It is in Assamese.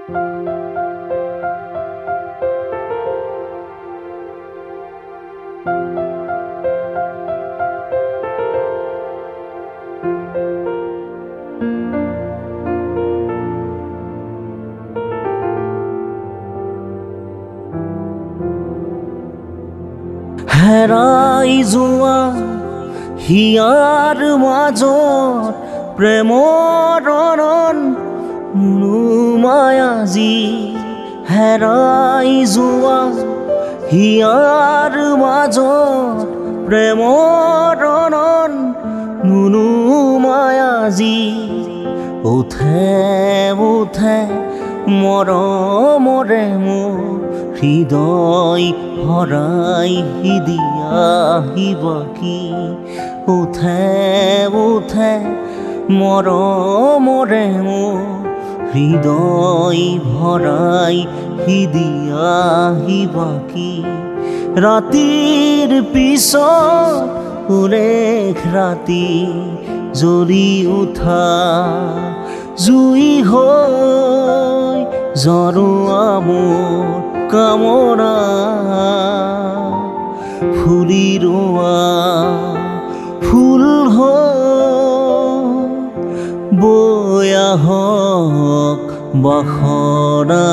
হেৰাই যোৱা হিয়াৰ মাজত প্ৰেমৰ ৰণ মায়াজী হেৰাই যোৱা হিয়াৰ মাজত প্ৰেমৰ ৰণ মায়াজী উঠে উঠে মৰমৰে মোৰ হৃদয় ভৰাই দিয়াহিব কি উঠে উঠে মৰমৰে মোৰ হৃদয় ভৰাই দিয়াহিব কি ৰাতিৰ পিছত উলেখ ৰাতি জ্বলি উঠা জুই হৈ জৰোৱা মোৰ কামনা ফুলি ৰোৱা ফুল বৈ আহক বাসনা